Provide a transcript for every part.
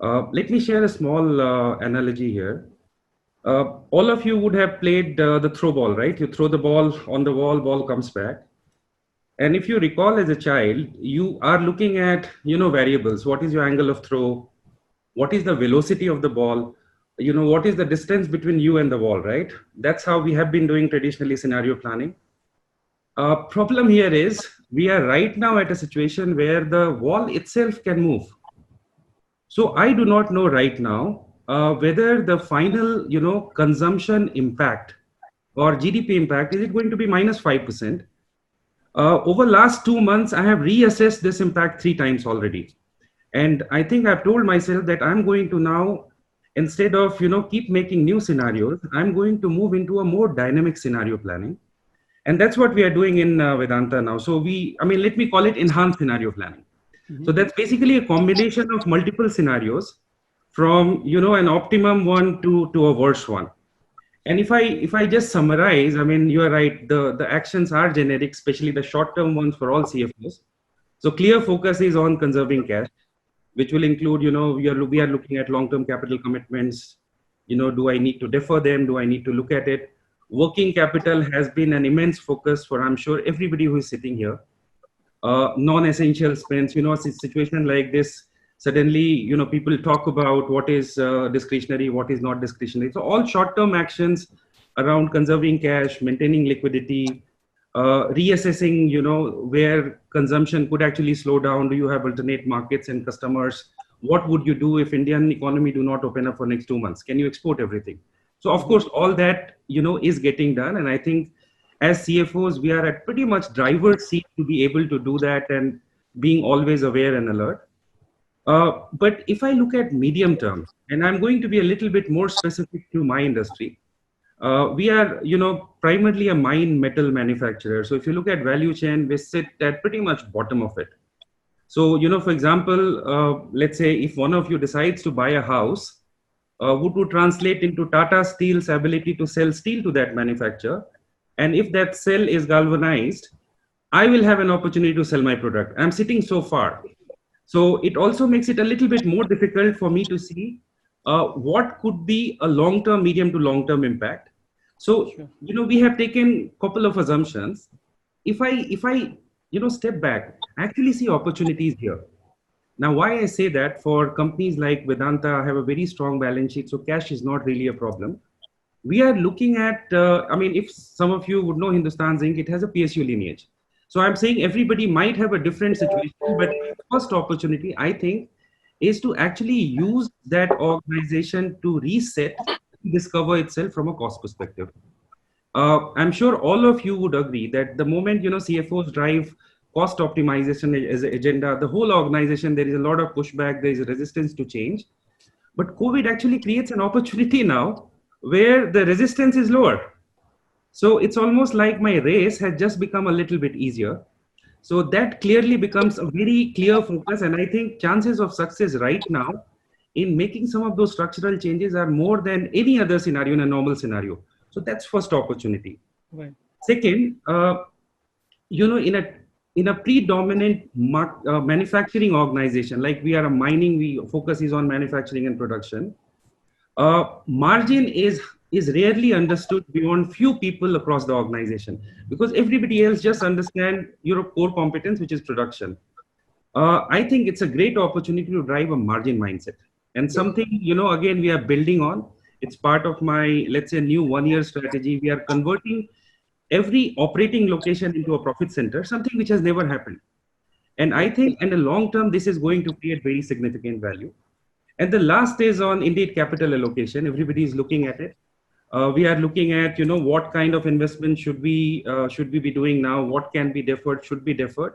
Let me share a small analogy here. All of you would have played the throw ball, right? You throw the ball on the wall, ball comes back. And if you recall as a child, you are looking at, variables. What is your angle of throw? What is the velocity of the ball? What is the distance between you and the wall, right? That's how we have been doing traditionally scenario planning. Problem here is we are right now at a situation where the wall itself can move. So I do not know right now whether the final, consumption impact or GDP impact, is it going to be minus 5%? Over last 2 months, I have reassessed this impact 3 times already. And I think I've told myself that I'm going to now, instead of, keep making new scenarios, I'm going to move into a more dynamic scenario planning. And that's what we are doing in Vedanta now. So let me call it enhanced scenario planning. So that's basically a combination of multiple scenarios from, an optimum one to a worse one. And if I just summarize, you are right, the actions are generic, especially the short-term ones for all CFOs. So clear focus is on conserving cash, which will include, we are looking at long-term capital commitments. Do I need to defer them? Do I need to look at it? Working capital has been an immense focus for, I'm sure, everybody who is sitting here. Non-essential spends, a situation like this, suddenly, people talk about what is discretionary, what is not discretionary. So all short-term actions around conserving cash, maintaining liquidity, reassessing, where consumption could actually slow down. Do you have alternate markets and customers? What would you do if Indian economy do not open up for next 2 months? Can you export everything? So of course, all that, is getting done. And I think as CFOs, we are at pretty much driver's seat to be able to do that and being always aware and alert. But if I look at medium term, and I'm going to be a little bit more specific to my industry, we are, primarily a mine metal manufacturer. So if you look at value chain, we sit at pretty much bottom of it. So, for example, let's say if one of you decides to buy a house, would translate into Tata Steel's ability to sell steel to that manufacturer. And if that cell is galvanized, I will have an opportunity to sell my product. I'm sitting so far. So it also makes it a little bit more difficult for me to see what could be a long-term, medium to long-term impact. So, we have taken a couple of assumptions. If I step back, I actually see opportunities here. Now, why I say that, for companies like Vedanta have a very strong balance sheet, so cash is not really a problem. We are looking at, if some of you would know Hindustan Zinc, it has a PSU lineage. So I'm saying everybody might have a different situation, but first opportunity, I think, is to actually use that organization to reset, discover itself from a cost perspective. I'm sure all of you would agree that the moment, CFOs drive cost optimization as an agenda, the whole organization, there is a lot of pushback, there is a resistance to change. But COVID actually creates an opportunity now where the resistance is lower. So it's almost like my race has just become a little bit easier. So that clearly becomes a very clear focus. And I think chances of success right now in making some of those structural changes are more than any other scenario in a normal scenario. So that's first opportunity. Right. Second, in a predominant manufacturing organization, like we are a mining, we focus is on manufacturing and production. Margin is rarely understood beyond few people across the organization, because everybody else just understand your core competence, which is production. I think it's a great opportunity to drive a margin mindset, and something, again, we are building on. It's part of my, let's say, new 1-year strategy. We are converting every operating location into a profit center, something which has never happened. And I think in the long term, this is going to create very significant value. And the last is on indeed capital allocation. Everybody is looking at it. We are looking at, what kind of investment should we be doing now? What can be deferred, should be deferred.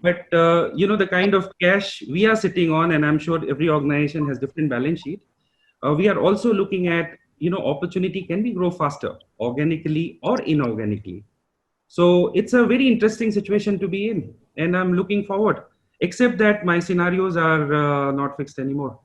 But, the kind of cash we are sitting on, and I'm sure every organization has different balance sheet. We are also looking at, opportunity, can we grow faster, organically or inorganically? So it's a very interesting situation to be in, and I'm looking forward, except that my scenarios are not fixed anymore.